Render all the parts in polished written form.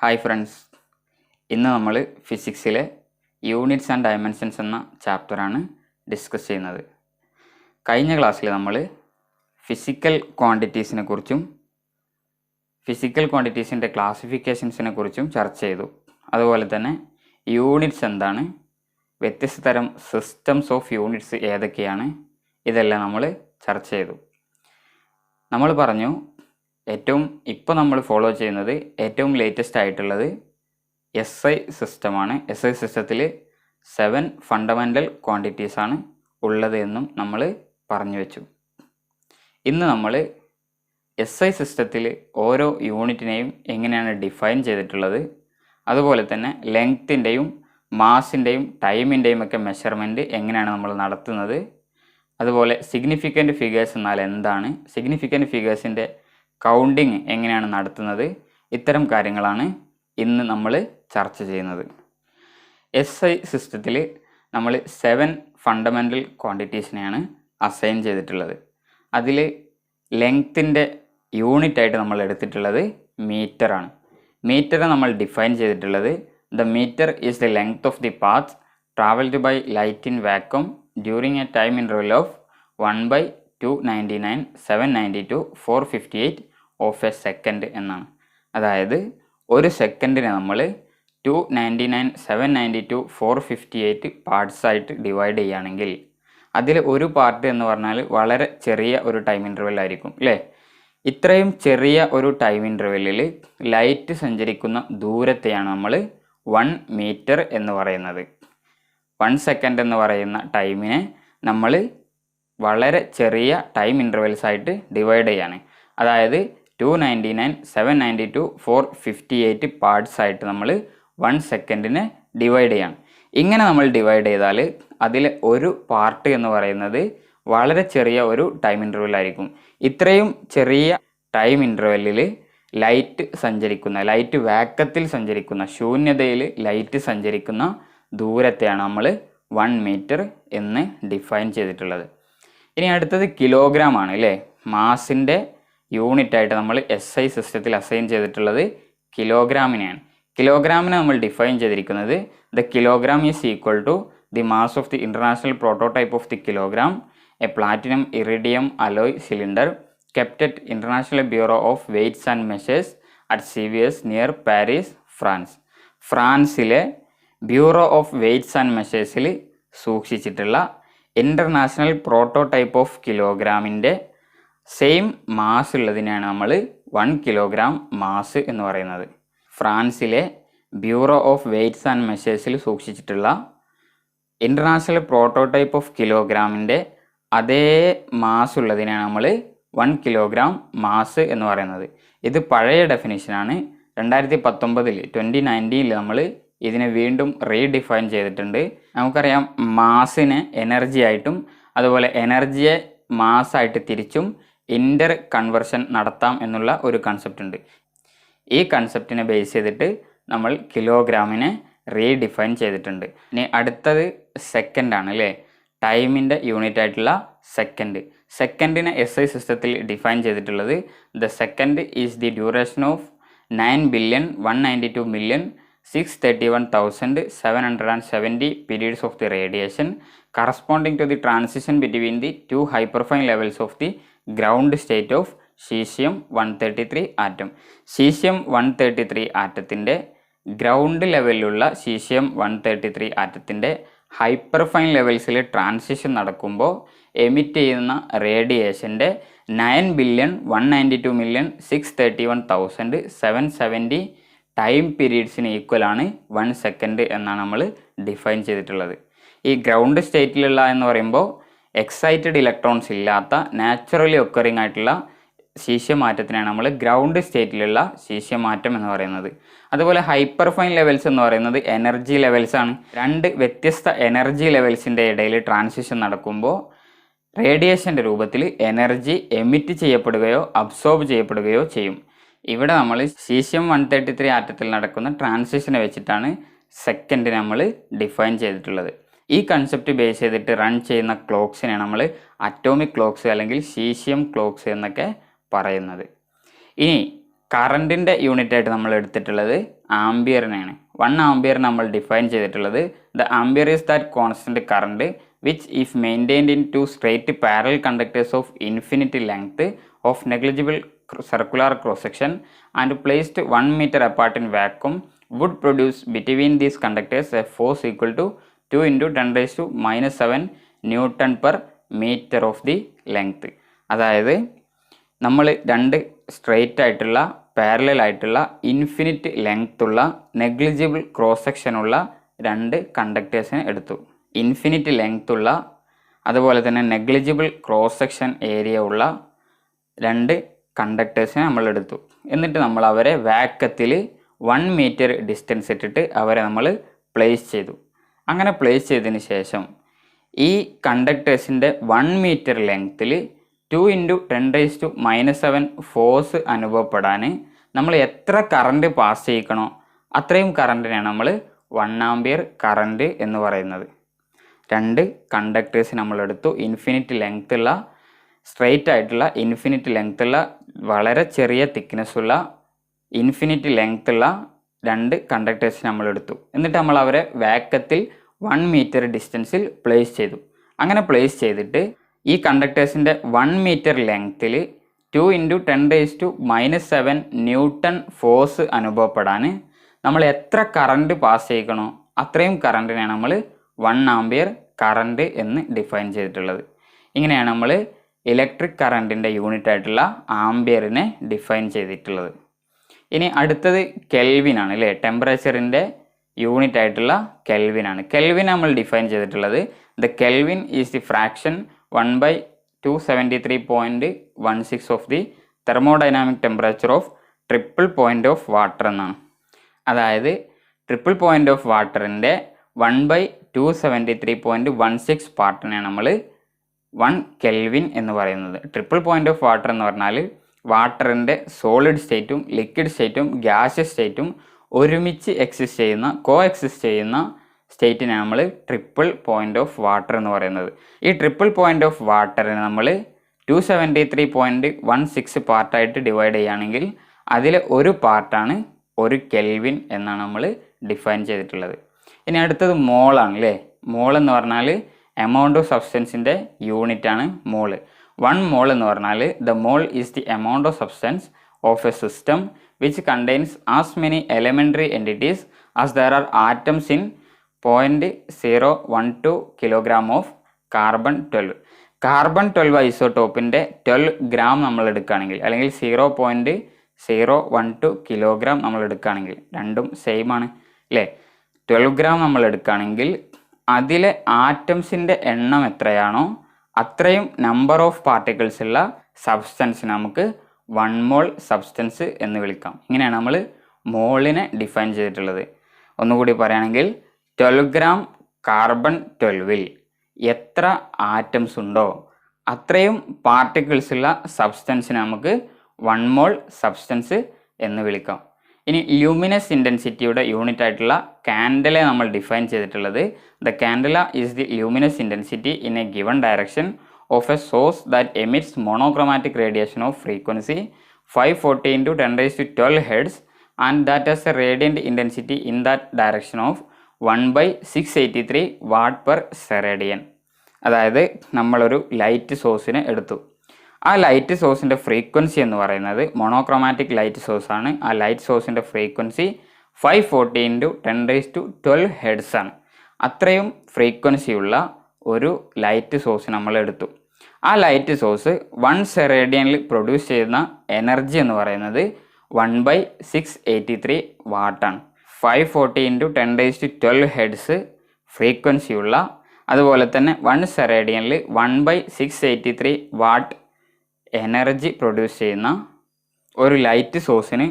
Hi friends, ഇന്ന് നമ്മൾ ഫിസിക്സിലെ units and dimensions എന്ന ചാപ്റ്ററാണ് ഡിസ്കസ് ചെയ്യുന്നത്. കഴിഞ്ഞ ക്ലാസ്സിൽ നമ്മൾ ഫിസിക്കൽ ക്വാണ്ടിറ്റീസിനെ കുറിച്ചും ഫിസിക്കൽ ക്വാണ്ടിറ്റീസിൻ്റെ ക്ലാസിഫിക്കേഷൻസിനെ കുറിച്ചും ചർച്ച ചെയ്തു. അതുപോലെ തന്നെ യൂണിറ്റ്സ് എന്താണ്, വ്യത്യസ്ത തരം സിസ്റ്റംസ് ഓഫ് യൂണിറ്റ്സ് ഏതൊക്കെയാണ്, ഇതെല്ലാം നമ്മൾ ചർച്ച ചെയ്തു. നമ്മൾ പറഞ്ഞു ഇപ്പോൾ നമ്മൾ ഫോളോ ചെയ്യുന്നത് ഏറ്റവും ലേറ്റസ്റ്റ് ആയിട്ടുള്ളത് SI സിസ്റ്റമാണ്. SI സിസ്റ്റത്തിൽ 7 ഫണ്ടമെൻ്റൽ ക്വാണ്ടിറ്റീസാണ് ഉള്ളത് എന്നും നമ്മൾ പറഞ്ഞു വെച്ചു. ഇന്ന് നമ്മൾ SI സിസ്റ്റത്തിൽ ഓരോ യൂണിറ്റിനെയും എങ്ങനെയാണ് ഡിഫൈൻ ചെയ്തിട്ടുള്ളത്, അതുപോലെ തന്നെ ലെങ്ത്തിൻ്റെയും മാസിൻ്റെയും ടൈമിൻ്റെയും ഒക്കെ മെഷർമെൻറ്റ് എങ്ങനെയാണ് നമ്മൾ നടത്തുന്നത്, അതുപോലെ സിഗ്നിഫിക്കൻ്റ് ഫിഗേഴ്സ് എന്നാൽ എന്താണ്, സിഗ്നിഫിക്കൻ്റ് ഫിഗേഴ്സിൻ്റെ കൗണ്ടിങ് എങ്ങനെയാണ് നടത്തുന്നത്, ഇത്തരം കാര്യങ്ങളാണ് ഇന്ന് നമ്മൾ ചർച്ച ചെയ്യുന്നത്. SI സിസ്റ്റത്തിൽ നമ്മൾ 7 ഫണ്ടമെൻ്റൽ ക്വാണ്ടിറ്റീസിനെയാണ് അസൈൻ ചെയ്തിട്ടുള്ളത്. അതിൽ ലെങ്ത്തിൻ്റെ യൂണിറ്റായിട്ട് നമ്മൾ എടുത്തിട്ടുള്ളത് മീറ്ററാണ്. മീറ്റർ നമ്മൾ ഡിഫൈൻ ചെയ്തിട്ടുള്ളത് the metre is the length of the path travelled by light in vacuum during a time interval of 1/299 792 458 of a second എന്നാണ്. അതായത് ഒരു സെക്കൻഡിനെ നമ്മൾ 299 792 458 പാർട്സായിട്ട് ഡിവൈഡ് ചെയ്യുകയാണെങ്കിൽ അതിൽ ഒരു പാർട്ട് എന്ന് പറഞ്ഞാൽ വളരെ ചെറിയ ഒരു ടൈം ഇൻ്റർവെൽ ആയിരിക്കും അല്ലേ. ഇത്രയും ചെറിയ ഒരു ടൈം ഇൻ്റർവെല്ലിൽ ലൈറ്റ് സഞ്ചരിക്കുന്ന ദൂരത്തെയാണ് നമ്മൾ 1 മീറ്റർ എന്ന് പറയുന്നത്. 1 സെക്കൻഡ് എന്ന് പറയുന്ന ടൈമിനെ നമ്മൾ വളരെ ചെറിയ ടൈം ഇൻ്റർവെൽസ് ആയിട്ട് ഡിവൈഡ് ചെയ്യാണ്. അതായത് 299 792 458 പാർട്സ് ആയിട്ട് നമ്മൾ 1 സെക്കൻഡിനെ ഡിവൈഡ് ചെയ്യാണ്. ഇങ്ങനെ നമ്മൾ ഡിവൈഡ് ചെയ്താൽ അതിൽ ഒരു പാർട്ട് എന്ന് പറയുന്നത് വളരെ ചെറിയ ഒരു ടൈം ഇൻ്റർവെൽ ആയിരിക്കും. ഇത്രയും ചെറിയ ടൈം ഇൻ്റർവെല്ലിൽ ലൈറ്റ് വാക്കത്തിൽ സഞ്ചരിക്കുന്ന, ശൂന്യതയിൽ ലൈറ്റ് സഞ്ചരിക്കുന്ന ദൂരത്തെയാണ് നമ്മൾ 1 മീറ്റർ എന്ന് ഡിഫൈൻ ചെയ്തിട്ടുള്ളത്. ഇനി അടുത്തത് കിലോഗ്രാം ആണ് അല്ലേ. മാസിൻ്റെ യൂണിറ്റായിട്ട് നമ്മൾ SI സിസ്റ്റത്തിൽ അസൈൻ ചെയ്തിട്ടുള്ളത് കിലോഗ്രാമിനെയാണ്. കിലോഗ്രാമിനെ നമ്മൾ ഡിഫൈൻ ചെയ്തിരിക്കുന്നത് the kilogram is equal to the mass of the international prototype of the kilogram, a platinum iridium alloy cylinder kept at international bureau of weights and measures at CVS near Paris, France. ഫ്രാൻസിലെ bureau of weights and മെഷേഴ്സിൽ സൂക്ഷിച്ചിട്ടുള്ള international prototype of കിലോഗ്രാമിൻ്റെ same mass ഉള്ളതിനെയാണ് നമ്മൾ 1 kilogram mass എന്ന് പറയുന്നത്. ഫ്രാൻസിലെ bureau of weights and മെഷേഴ്സിൽ സൂക്ഷിച്ചിട്ടുള്ള ഇൻ്റർനാഷണൽ പ്രോട്ടോടൈപ്പ് ഓഫ് കിലോഗ്രാമിൻ്റെ അതേ മാസ് ഉള്ളതിനാണ് നമ്മൾ 1 കിലോഗ്രാം മാസ് എന്ന് പറയുന്നത്. ഇത് പഴയ ഡെഫിനിഷനാണ്. 2019 നമ്മൾ ഇതിനെ വീണ്ടും റീഡിഫൈൻ ചെയ്തിട്ടുണ്ട്. നമുക്കറിയാം മാസിനെ എനർജി ആയിട്ടും അതുപോലെ എനർജിയെ മാസ്സായിട്ട് തിരിച്ചും ഇൻ്റർ കൺവേർഷൻ നടത്താം എന്നുള്ള ഒരു കൺസെപ്റ്റ് ഉണ്ട്. ഈ കൺസെപ്റ്റിനെ ബേസ് ചെയ്തിട്ട് നമ്മൾ കിലോഗ്രാമിനെ റീഡിഫൈൻ ചെയ്തിട്ടുണ്ട്. ഇനി അടുത്തത് സെക്കൻഡാണ് അല്ലേ. ടൈമിൻ്റെ യൂണിറ്റ് ആയിട്ടുള്ള സെക്കൻഡിനെ SI സിസ്റ്റത്തിൽ ഡിഫൈൻ ചെയ്തിട്ടുള്ളത് the second is the duration of 9,192,631,770 periods of the radiation corresponding to the transition between the two hyperfine levels of the ground state of cesium-133 atom. cesium-133 ആറ്റത്തിൻ്റെ ground ലെവലിലുള്ള cesium-133 ആറ്റത്തിൻ്റെ hyperfine ലെവൽസിൽ transition നടക്കുമ്പോൾ emit ചെയ്യുന്ന റേഡിയേഷൻ്റെ 9,192,631,770 time പീരീഡ്സിന് ഈക്വലാണ് 1 second എന്നാണ് നമ്മൾ define ചെയ്തിട്ടുള്ളത്. ഈ ഗ്രൗണ്ട് സ്റ്റേറ്റിലുള്ള എന്ന് പറയുമ്പോൾ എക്സൈറ്റഡ് ഇലക്ട്രോൺസ് ഇല്ലാത്ത നാച്ചുറലി ഒക്കറിങ് ആയിട്ടുള്ള സീഷ്യം ആറ്റത്തിനാണ് നമ്മൾ ഗ്രൗണ്ട് സ്റ്റേറ്റിലുള്ള സീഷ്യം ആറ്റം എന്ന് പറയുന്നത്. അതുപോലെ ഹൈപ്പർഫൈൻ ലെവൽസ് എന്ന് പറയുന്നത് എനർജി ലെവൽസ് ആണ്. 2 വ്യത്യസ്ത എനർജി ലെവൽസിൻ്റെ ഇടയിൽ ട്രാൻസിഷൻ നടക്കുമ്പോൾ റേഡിയേഷൻ്റെ രൂപത്തിൽ എനർജി എമിറ്റ് ചെയ്യപ്പെടുകയോ അബ്സോർബ് ചെയ്യപ്പെടുകയോ ചെയ്യും. ഇവിടെ നമ്മൾ cesium-133 ആറ്റത്തിൽ നടക്കുന്ന ട്രാൻസിഷനെ വെച്ചിട്ടാണ് സെക്കൻഡ് നമ്മൾ ഡിഫൈൻ ചെയ്തിട്ടുള്ളത്. ഈ കൺസെപ്റ്റ് ബേസ് ചെയ്തിട്ട് റൺ ചെയ്യുന്ന ക്ലോക്സിനെ നമ്മൾ അറ്റോമിക് ക്ലോക്സ് അല്ലെങ്കിൽ സീഷ്യം ക്ലോക്സ് എന്നൊക്കെ പറയുന്നത്. ഇനി കറണ്ടിൻ്റെ യൂണിറ്റായിട്ട് നമ്മൾ എടുത്തിട്ടുള്ളത് ആംബിയറിനെയാണ്. 1 ആംബിയർ നമ്മൾ ഡിഫൈൻ ചെയ്തിട്ടുള്ളത് the ampere is that constant current which if maintained in two straight parallel conductors of infinite length of negligible circular cross section and placed 1 meter apart in vacuum would produce between these conductors a force equal to 2 into 10 raised to minus 7 Newton per meter of the length. അതായത് നമ്മൾ രണ്ട് straight ആയിട്ടുള്ള parallel ആയിട്ടുള്ള infinite length ഉള്ള negligible cross section ഉള്ള രണ്ട് കണ്ടക്ടേഴ്സിനെ എടുത്തു. Infinite length ഉള്ള അതുപോലെ തന്നെ നെഗ്ലിജിബിൾ ക്രോസ് സെക്ഷൻ ഏരിയ ഉള്ള രണ്ട് കണ്ടക്ടേഴ്സിനെ നമ്മൾ എടുത്തു. എന്നിട്ട് നമ്മൾ അവരെ വാക്കത്തിൽ 1 മീറ്റർ ഡിസ്റ്റൻസ് ഇട്ടിട്ട് അവരെ നമ്മൾ പ്ലേസ് ചെയ്തു. അങ്ങനെ പ്ലേസ് ചെയ്തതിന് ശേഷം ഈ കണ്ടക്ടേഴ്സിൻ്റെ 1 മീറ്റർ ലെങ്ത്തിൽ 2 into 10 raised to minus 7 force അനുഭവപ്പെടാൻ നമ്മൾ എത്ര കറണ്ട് പാസ് ചെയ്യിക്കണോ അത്രയും കറണ്ടിനെയാണ് നമ്മൾ 1 ആംപിയർ കറണ്ട് എന്ന് പറയുന്നത്. രണ്ട് കണ്ടക്ടേഴ്സ് നമ്മളെടുത്തു. ഇൻഫിനിറ്റ് ലെങ്ത് ഉള്ള സ്ട്രെയിറ്റ് ആയിട്ടുള്ള ഇൻഫിനിറ്റ് ലെങ്ത് ഉള്ള വളരെ ചെറിയ തിക്നെസ് ഉള്ള ഇൻഫിനിറ്റ് ലെങ്ത് ഉള്ള രണ്ട് കണ്ടക്ടേഴ്സ് നമ്മളെടുത്തു. എന്നിട്ട് നമ്മൾ അവരെ വാക്കത്തിൽ 1 മീറ്റർ ഡിസ്റ്റൻസിൽ പ്ലേസ് ചെയ്തു. അങ്ങനെ പ്ലേസ് ചെയ്തിട്ട് ഈ കണ്ടക്ടേഴ്സിൻ്റെ 1 മീറ്റർ ലെങ്ത്തിൽ 2 into 10 raised to minus 7 newton force അനുഭവപ്പെടാൻ നമ്മൾ എത്ര കറണ്ട് പാസ് ചെയ്യിക്കണോ അത്രയും കറണ്ടിനെയാണ് നമ്മൾ 1 ആംപിയർ കറണ്ട് എന്ന് ഡിഫൈൻ ചെയ്തിട്ടുള്ളത്. ഇങ്ങനെയാണ് നമ്മൾ ഇലക്ട്രിക് കറണ്ടിൻ്റെ യൂണിറ്റ് ആയിട്ടുള്ള ആംപിയറിനെ ഡിഫൈൻ ചെയ്തിട്ടുള്ളത്. ഇനി അടുത്തത് കെൽവിനാണ് അല്ലേ. ടെമ്പറേച്ചറിൻ്റെ യൂണിറ്റ് ആയിട്ടുള്ള കെൽവിനാണ്. കെൽവിൻ നമ്മൾ ഡിഫൈൻ ചെയ്തിട്ടുള്ളത് the kelvin is the fraction 1/273.16 of the thermodynamic temperature of triple point of water എന്നാണ്. അതായത് ട്രിപ്പിൾ പോയിൻ്റ് ഓഫ് വാട്ടറിൻ്റെ 1/273.16 പാർട്ടിനെയാണ് നമ്മൾ 1 കെൽവിൻ എന്ന് പറയുന്നത്. ട്രിപ്പിൾ പോയിൻ്റ് ഓഫ് വാട്ടർ എന്ന് പറഞ്ഞാൽ വാട്ടറിൻ്റെ സോളിഡ് സ്റ്റേറ്റും ലിക്വിഡ് സ്റ്റേറ്റും ഗ്യാസസ് സ്റ്റേറ്റും ഒരുമിച്ച് എക്സിസ്റ്റ് ചെയ്യുന്ന എക്സിസ്റ്റ് ചെയ്യുന്ന സ്റ്റേറ്റിനെ നമ്മൾ ട്രിപ്പിൾ പോയിൻ്റ് ഓഫ് വാട്ടർ എന്ന് പറയുന്നത്. ഈ ട്രിപ്പിൾ പോയിൻ്റ് ഓഫ് വാട്ടറിനെ നമ്മൾ 273.16 പാർട്ടായിട്ട് ഡിവൈഡ് ചെയ്യുകയാണെങ്കിൽ അതിൽ ഒരു പാർട്ടാണ് 1 കെൽവിൻ എന്നാണ് നമ്മൾ ഡിഫൈൻ ചെയ്തിട്ടുള്ളത്. ഇനി അടുത്തത് മോളാണ് അല്ലേ. മോൾ എന്ന് പറഞ്ഞാൽ എമൗണ്ട് ഓഫ് സബ്സ്റ്റൻസിൻ്റെ യൂണിറ്റാണ് മോള്. 1 മോൾ എന്ന് പറഞ്ഞാൽ the mole is the amount of substance of a system which contains as many elementary entities as there are atoms in 0.012 kilogram of carbon 12. Carbon 12 ഐസോട്ടോപ്പിൻ്റെ 12 ഗ്രാം നമ്മൾ എടുക്കുകയാണെങ്കിൽ അല്ലെങ്കിൽ 0.012 കിലോഗ്രാം നമ്മൾ എടുക്കുകയാണെങ്കിൽ രണ്ടും സെയിം ആണ് അല്ലേ. 12 ഗ്രാം നമ്മൾ എടുക്കുകയാണെങ്കിൽ അതിലെ ആറ്റംസിൻ്റെ എണ്ണം എത്രയാണോ അത്രയും നമ്പർ ഓഫ് പാർട്ടിക്കിൾസ് ഉള്ള സബ്സ്റ്റൻസ് നമുക്ക് 1 മോൾ സബ്സ്റ്റൻസ് എന്ന് വിളിക്കാം. ഇങ്ങനെയാണ് നമ്മൾ മോളിനെ ഡിഫൈൻ ചെയ്തിട്ടുള്ളത്. ഒന്നുകൂടി പറയുകയാണെങ്കിൽ 12 ഗ്രാം കാർബൺ 12ൽ എത്ര ആറ്റംസ് ഉണ്ടോ അത്രയും പാർട്ടിക്കിൾസ് ഉള്ള സബ്സ്റ്റൻസിനെ നമുക്ക് 1 മോൾ സബ്സ്റ്റൻസ് എന്ന് വിളിക്കാം. ഇനി ലൂമിനസ് ഇൻറ്റൻസിറ്റിയുടെ യൂണിറ്റ് ആയിട്ടുള്ള കാൻഡലെ നമ്മൾ ഡിഫൈൻ ചെയ്തിട്ടുള്ളത് the candela is the luminous intensity in A given direction of A source that emits monochromatic radiation of frequency 540 into 10 raised to 12 hertz and that has a radiant intensity in that direction of 1/683 watt per steradian. അതായത് നമ്മളൊരു light സോഴ്സിനെ എടുത്തു. ആ light സോഴ്സിൻ്റെ frequency എന്ന് പറയുന്നത് monochromatic light source ആണ്. ആ light സോഴ്സിൻ്റെ frequency 540 into 10 raised to 12 hertz ആണ്. അത്രയും ഫ്രീക്വൻസിയുള്ള ഒരു ലൈറ്റ് സോഴ്സ് നമ്മൾ എടുത്തു. ആ ലൈറ്റ് സോഴ്സ് 1 സ്റ്റെറേഡിയനിൽ പ്രൊഡ്യൂസ് ചെയ്യുന്ന എനർജി എന്ന് പറയുന്നത് 1/683 വാട്ടാണ്. 540 into 10 raised to 12 ഹെർട്സ് ഫ്രീക്വൻസിയുള്ള അതുപോലെ തന്നെ 1 സ്റ്റെറേഡിയനിൽ 1/683 വാട്ട് എനർജി പ്രൊഡ്യൂസ് ചെയ്യുന്ന ഒരു ലൈറ്റ് സോഴ്സിന്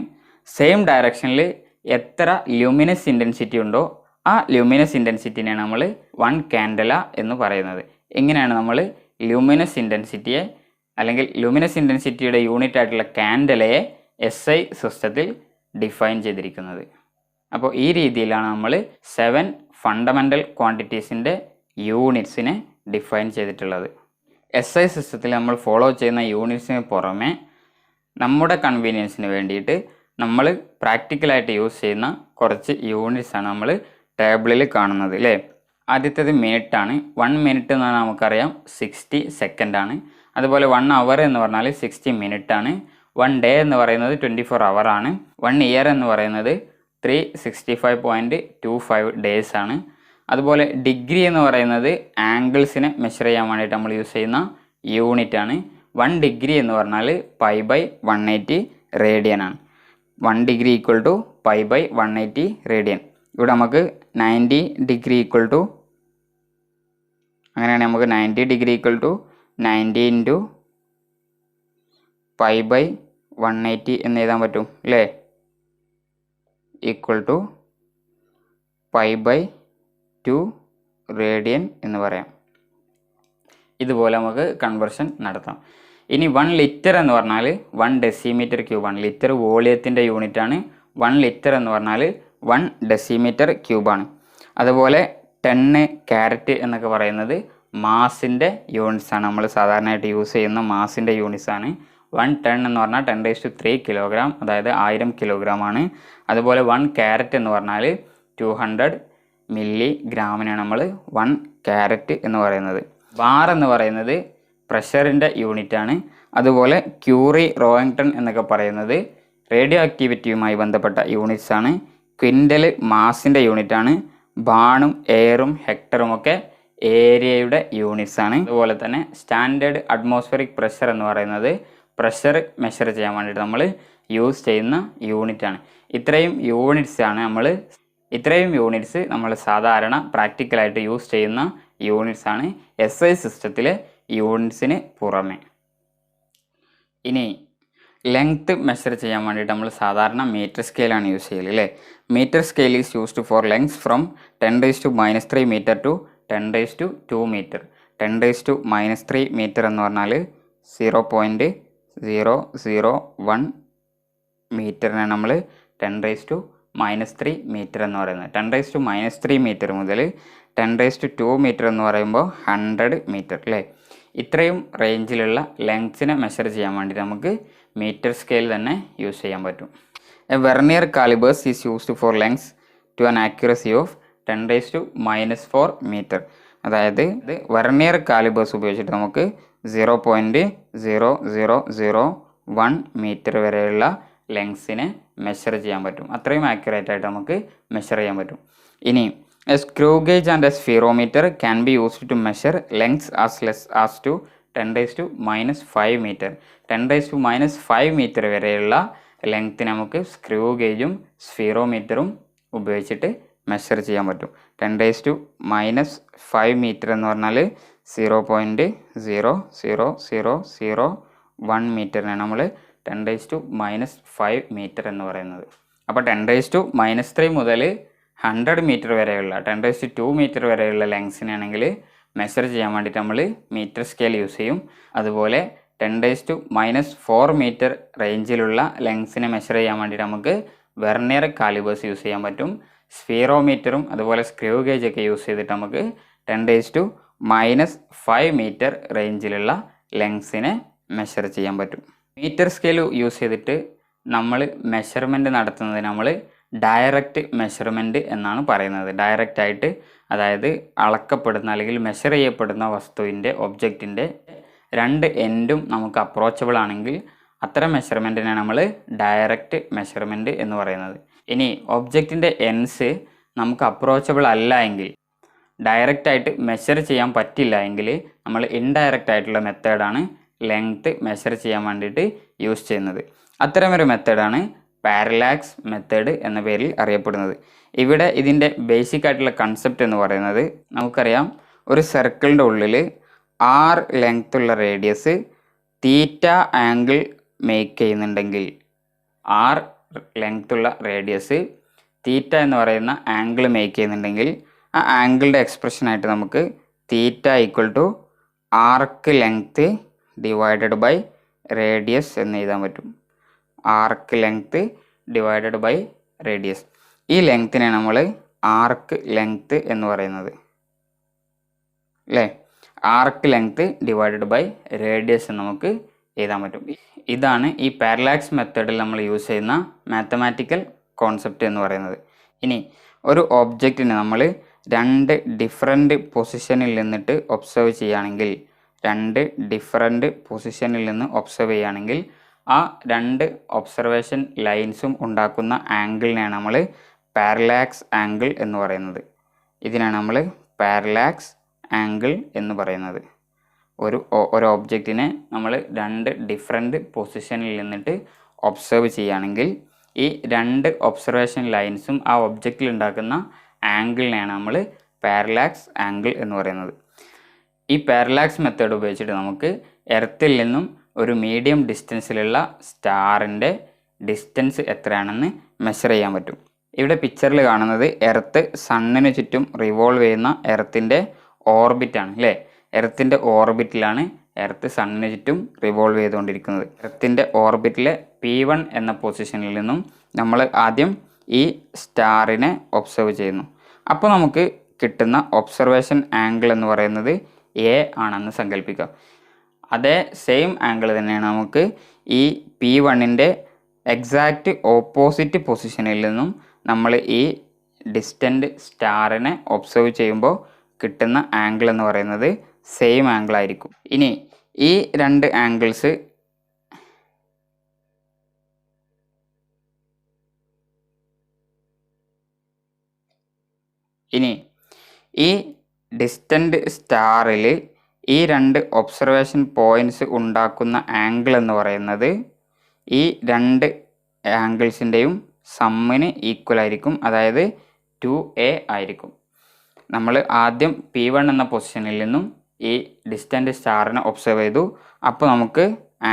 സെയിം ഡയറക്ഷനിൽ എത്ര ല്യൂമിനസ് ഇൻറ്റൻസിറ്റി ഉണ്ടോ ആ ല്യൂമിനസ് ഇൻറ്റൻസിറ്റിനെയാണ് നമ്മൾ 1 കാൻഡല എന്ന് പറയുന്നത്. എങ്ങനെയാണ് നമ്മൾ ലൂമിനസ് ഇൻറ്റൻസിറ്റിയെ അല്ലെങ്കിൽ ലൂമിനസ് ഇൻറ്റൻസിറ്റിയുടെ യൂണിറ്റ് ആയിട്ടുള്ള കാൻഡലയെ SI സിസ്റ്റത്തിൽ ഡിഫൈൻ ചെയ്തിരിക്കുന്നത്. അപ്പോൾ ഈ രീതിയിലാണ് നമ്മൾ 7 ഫണ്ടമെൻ്റൽ ക്വാണ്ടിറ്റീസിൻ്റെ യൂണിറ്റ്സിനെ ഡിഫൈൻ ചെയ്തിട്ടുള്ളത്. SI സിസ്റ്റത്തിൽ നമ്മൾ ഫോളോ ചെയ്യുന്ന യൂണിറ്റ്സിന് പുറമെ നമ്മുടെ കൺവീനിയൻസിന് വേണ്ടിയിട്ട് നമ്മൾ പ്രാക്ടിക്കലായിട്ട് യൂസ് ചെയ്യുന്ന കുറച്ച് യൂണിറ്റ്സ് ആണ് നമ്മൾ ടേബിളിൽ കാണുന്നത് അല്ലേ. ആദ്യത്തേത് മിനിറ്റ് ആണ്. 1 മിനിറ്റ് എന്ന് പറഞ്ഞാൽ നമുക്കറിയാം 60 സെക്കൻഡ് ആണ്. അതുപോലെ 1 അവർ എന്ന് പറഞ്ഞാൽ 60 മിനിറ്റ് ആണ്. 1 ഡേ എന്ന് പറയുന്നത് 24 അവർ ആണ്. 1 ഇയർ എന്ന് പറയുന്നത് 365.25 ഡേയ്സ് ആണ്. അതുപോലെ ഡിഗ്രി എന്ന് പറയുന്നത് ആംഗിൾസിനെ മെഷർ ചെയ്യാൻ വേണ്ടിയിട്ട് നമ്മൾ യൂസ് ചെയ്യുന്ന യൂണിറ്റ് ആണ്. 1 ഡിഗ്രി എന്ന് പറഞ്ഞാൽ π/180 റേഡിയൻ ആണ്. 1 ഡിഗ്രി ഈക്വൽ ടു π/180 റേഡിയൻ. ഇവിടെ നമുക്ക് 90 ഡിഗ്രി ഈക്വൽ ടു, അങ്ങനെയാണെങ്കിൽ നമുക്ക് 90 ഡിഗ്രി ഈക്വൽ ടു 90 ഇൻറ്റു π/180 എന്ന് എഴുതാൻ പറ്റും അല്ലേ, ഈക്വൽ ടു π/2 റേഡിയൻ എന്ന് പറയാം. ഇതുപോലെ നമുക്ക് കൺവേർഷൻ നടത്താം. ഇനി 1 ലിറ്റർ എന്ന് പറഞ്ഞാൽ 1 ഡെസിമീറ്റർ ക്യൂബാണ്. ലിറ്റർ വോളിയത്തിൻ്റെ യൂണിറ്റ് ആണ്. 1 ലിറ്റർ എന്ന് പറഞ്ഞാൽ 1 ഡെസിമീറ്റർ ക്യൂബാണ്. അതുപോലെ 10 ക്യാരറ്റ് എന്നൊക്കെ പറയുന്നത് മാസിൻ്റെ യൂണിറ്റ്സ് ആണ്. നമ്മൾ സാധാരണയായിട്ട് യൂസ് ചെയ്യുന്ന മാസിൻ്റെ യൂണിറ്റ്സ് ആണ്. 1 ടൺ എന്ന് പറഞ്ഞാൽ 10⁻³ കിലോഗ്രാം, അതായത് 1000 കിലോഗ്രാം ആണ്. അതുപോലെ 1 ക്യാരറ്റ് എന്ന് പറഞ്ഞാൽ 200 മില്ലിഗ്രാമിനാണ് നമ്മൾ 1 ക്യാരറ്റ് എന്ന് പറയുന്നത്. ബാർ എന്ന് പറയുന്നത് പ്രഷറിൻ്റെ യൂണിറ്റ് ആണ്. അതുപോലെ ക്യൂറി, റോയിങ്ടൺ എന്നൊക്കെ പറയുന്നത് റേഡിയോ ആക്ടിവിറ്റിയുമായി ബന്ധപ്പെട്ട യൂണിറ്റ്സ് ആണ്. ക്വിൻ്റൽ മാസിൻ്റെ യൂണിറ്റ് ആണ്. ബാണും എയറും ഹെക്ടറും ഒക്കെ ഏരിയയുടെ യൂണിറ്റ്സ് ആണ്. അതുപോലെ തന്നെ സ്റ്റാൻഡേർഡ് അറ്റ്മോസ്ഫിയറിക് പ്രഷർ എന്ന് പറയുന്നത് പ്രഷർ മെഷർ ചെയ്യാൻ വേണ്ടിയിട്ട് നമ്മൾ യൂസ് ചെയ്യുന്ന യൂണിറ്റ് ആണ്. ഇത്രയും യൂണിറ്റ്സ് നമ്മൾ സാധാരണ പ്രാക്ടിക്കലായിട്ട് യൂസ് ചെയ്യുന്ന യൂണിറ്റ്സ് ആണ് SI സിസ്റ്റത്തിലെ യൂണിറ്റ്സിന് പുറമെ. ഇനി ലെങ്ത് മെഷർ ചെയ്യാൻ വേണ്ടിയിട്ട് നമ്മൾ സാധാരണ മീറ്റർ സ്കെയിലാണ് യൂസ് ചെയ്യല് അല്ലേ. Metre scale is used for lengths from 10⁻³ metre to 10⁻² metre. 10⁻³ metre എന്ന് പറഞ്ഞാൽ 0.001 മീറ്ററിനെ നമ്മൾ 10⁻³ മീറ്റർ എന്ന് പറയുന്നത്. 10⁻³ മീറ്റർ മുതൽ 10⁻² മീറ്റർ എന്ന് പറയുമ്പോൾ 100 മീറ്റർ അല്ലേ. ഇത്രയും റേഞ്ചിലുള്ള ലെങ്സിനെ മെഷർ ചെയ്യാൻ വേണ്ടിയിട്ട് നമുക്ക് മീറ്റർ സ്കെയിൽ തന്നെ യൂസ് ചെയ്യാൻ പറ്റും. A vernier callipers is used for lengths to an accuracy of 10⁻⁴ metre. അതായത് ഇത് വെർനിയർ കാലിബേഴ്സ് ഉപയോഗിച്ചിട്ട് നമുക്ക് 0.0001 മീറ്റർ വരെയുള്ള ലെങ്സിനെ മെഷർ ചെയ്യാൻ പറ്റും. അത്രയും ആക്യുറേറ്റ് ആയിട്ട് നമുക്ക് മെഷർ ചെയ്യാൻ പറ്റും. ഇനി a screw gauge and a spherometer can be used to measure lengths as less as to 10⁻⁵ metre. 10⁻⁵ metre വരെയുള്ള ലെങ്ത്തിന് നമുക്ക് സ്ക്രൂ ഗേജും സ്ഫീറോമീറ്ററും ഉപയോഗിച്ചിട്ട് മെഷർ ചെയ്യാൻ പറ്റും. 10⁻⁵ മീറ്റർ എന്ന് പറഞ്ഞാൽ 0.00001 മീറ്ററിനെ നമ്മൾ 10⁻⁵ മീറ്റർ എന്ന് പറയുന്നത്. അപ്പോൾ 10⁻³ മുതൽ 100 മീറ്റർ വരെയുള്ള 10⁻² മീറ്റർ വരെയുള്ള ലെങ്സിനാണെങ്കിൽ മെഷർ ചെയ്യാൻ വേണ്ടിയിട്ട് നമ്മൾ മീറ്റർ സ്കെയിൽ യൂസ് ചെയ്യും. അതുപോലെ 10⁻⁴ മീറ്റർ റേഞ്ചിലുള്ള ലെങ്സിനെ മെഷർ ചെയ്യാൻ വേണ്ടിയിട്ട് നമുക്ക് വെർനിയർ കാലിബേഴ്സ് യൂസ് ചെയ്യാൻ പറ്റും. സ്ഫീറോമീറ്ററും അതുപോലെ സ്ക്രൂ ഗേജൊക്കെ യൂസ് ചെയ്തിട്ട് നമുക്ക് 10⁻⁵ മീറ്റർ റേഞ്ചിലുള്ള ലെങ്സിനെ മെഷർ ചെയ്യാൻ പറ്റും. മീറ്റർ സ്കെയിൽ യൂസ് ചെയ്തിട്ട് നമ്മൾ മെഷർമെൻറ്റ് നടത്തുന്നത് നമ്മൾ ഡയറക്റ്റ് മെഷർമെൻറ്റ് എന്നാണ് പറയുന്നത്. ഡയറക്റ്റ് ആയിട്ട്, അതായത് അളക്കപ്പെടുന്ന അല്ലെങ്കിൽ മെഷർ ചെയ്യപ്പെടുന്ന വസ്തുവിൻ്റെ ഒബ്ജക്റ്റിൻ്റെ 2 എൻഡും നമുക്ക് അപ്രോച്ചബിൾ ആണെങ്കിൽ അത്തരം മെഷർമെൻറ്റിനെ നമ്മൾ ഡയറക്റ്റ് മെഷർമെൻറ്റ് എന്ന് പറയുന്നത്. ഇനി ഒബ്ജക്റ്റിൻ്റെ എൻഡ്സ് നമുക്ക് അപ്രോച്ചബിൾ അല്ല എങ്കിൽ, ഡയറക്റ്റ് ആയിട്ട് മെഷർ ചെയ്യാൻ പറ്റില്ല എങ്കിൽ നമ്മൾ ഇൻഡയറക്റ്റ് ആയിട്ടുള്ള മെത്തേഡാണ് ലെങ്ത്ത് മെഷർ ചെയ്യാൻ വേണ്ടിയിട്ട് യൂസ് ചെയ്യുന്നത്. അത്തരമൊരു മെത്തേഡാണ് പാരലാക്സ് മെത്തേഡ് എന്ന പേരിൽ അറിയപ്പെടുന്നത്. ഇവിടെ ഇതിൻ്റെ ബേസിക് ആയിട്ടുള്ള കൺസെപ്റ്റ് എന്ന് പറയുന്നത്, നമുക്കറിയാം ഒരു സർക്കിളിൻ്റെ ഉള്ളിൽ r ലെങ്ത്തുള്ള റേഡിയസ് θ ആംഗിൾ മേക്ക് ചെയ്യുന്നുണ്ടെങ്കിൽ, r ലെങ്ത്തുള്ള റേഡിയസ് θ എന്ന് പറയുന്ന ആംഗിൾ മേക്ക് ചെയ്യുന്നുണ്ടെങ്കിൽ ആ ആംഗിളിൻ്റെ എക്സ്പ്രഷനായിട്ട് നമുക്ക് θ equal to arc length divided by radius എന്ന് എഴുതാൻ പറ്റും. Arc length divided by radius. ഈ ലെങ്ത്തിനെ നമ്മൾ ആർക്ക് ലെങ്ത്ത് എന്ന് പറയുന്നത് അല്ലേ. Arc length divided by radius എന്ന് നമുക്ക് എഴുതാൻ പറ്റും. ഇതാണ് ഈ പാരലാക്സ് മെത്തേഡിൽ നമ്മൾ യൂസ് ചെയ്യുന്ന മാത്തമാറ്റിക്കൽ കോൺസെപ്റ്റ് എന്ന് പറയുന്നത്. ഇനി ഒരു ഒബ്ജക്റ്റിനെ നമ്മൾ രണ്ട് ഡിഫറെൻ്റ് പൊസിഷനിൽ നിന്നിട്ട് ഒബ്സർവ് ചെയ്യുകയാണെങ്കിൽ, രണ്ട് ഡിഫറെൻ്റ് പൊസിഷനിൽ നിന്ന് ഒബ്സർവ് ചെയ്യുകയാണെങ്കിൽ ആ രണ്ട് ഒബ്സർവേഷൻ ലൈൻസും ഉണ്ടാക്കുന്ന ആംഗിളിനെയാണ് നമ്മൾ പാരലാക്സ് ആംഗിൾ എന്ന് പറയുന്നത്. ഇതിനാണ് നമ്മൾ പാരലാക്സ് ആംഗിൾ എന്ന് പറയുന്നത്. ഒരു ഒബ്ജക്റ്റിനെ നമ്മൾ രണ്ട് ഡിഫറെൻ്റ് പൊസിഷനിൽ നിന്നിട്ട് ഒബ്സർവ് ചെയ്യുകയാണെങ്കിൽ ഈ രണ്ട് ഒബ്സർവേഷൻ ലൈൻസും ആ ഒബ്ജക്റ്റിൽ ഉണ്ടാക്കുന്ന ആംഗിളിനെയാണ് നമ്മൾ പാരലാക്സ് ആംഗിൾ എന്ന് പറയുന്നത്. ഈ പാരലാക്സ് മെത്തേഡ് ഉപയോഗിച്ചിട്ട് നമുക്ക് എർത്തിൽ നിന്നും ഒരു മീഡിയം ഡിസ്റ്റൻസിലുള്ള സ്റ്റാറിൻ്റെ ഡിസ്റ്റൻസ് എത്രയാണെന്ന് മെഷർ ചെയ്യാൻ പറ്റും. ഇവിടെ പിക്ചറിൽ കാണുന്നത് എർത്ത് സണ്ണിന് ചുറ്റും റിവോൾവ് ചെയ്യുന്ന എർത്തിൻ്റെ ഓർബിറ്റാണ് അല്ലേ. എർത്തിൻ്റെ ഓർബിറ്റിലാണ് എർത്ത് സണ്ണിന് ചുറ്റും റിവോൾവ് ചെയ്തുകൊണ്ടിരിക്കുന്നത്. എർത്തിൻ്റെ ഓർബിറ്റിലെ P1 എന്ന പൊസിഷനിൽ നിന്നും നമ്മൾ ആദ്യം ഈ സ്റ്റാറിനെ ഒബ്സർവ് ചെയ്യുന്നു. അപ്പോൾ നമുക്ക് കിട്ടുന്ന ഒബ്സർവേഷൻ ആംഗിൾ എന്ന് പറയുന്നത് A ആണെന്ന് സങ്കല്പിക്കാം. അതേ സെയിം ആംഗിൾ തന്നെയാണ് നമുക്ക് ഈ P1ൻ്റെ എക്സാക്റ്റ് ഓപ്പോസിറ്റ് പൊസിഷനിൽ നിന്നും നമ്മൾ ഈ ഡിസ്റ്റൻറ്റ് സ്റ്റാറിനെ ഒബ്സർവ് ചെയ്യുമ്പോൾ കിട്ടുന്ന ആംഗിൾ എന്ന് പറയുന്നത് സെയിം ആംഗിൾ ആയിരിക്കും. ഇനി ഈ രണ്ട് ആംഗിൾസ് ഈ ഡിസ്റ്റൻറ്റ് സ്റ്റാറിൽ ഈ രണ്ട് ഒബ്സർവേഷൻ പോയിൻറ്റ്സ് ഉണ്ടാക്കുന്ന ആംഗിൾ എന്ന് പറയുന്നത് ഈ രണ്ട് ആംഗിൾസിൻ്റെയും സമ്മിന് ഈക്വൽ ആയിരിക്കും, അതായത് 2A ആയിരിക്കും. നമ്മൾ ആദ്യം P1 എന്ന പൊസിഷനിൽ നിന്നും ഈ ഡിസ്റ്റൻറ്റ് സ്റ്റാറിനെ ഒബ്സർവ് ചെയ്തു, അപ്പോൾ നമുക്ക്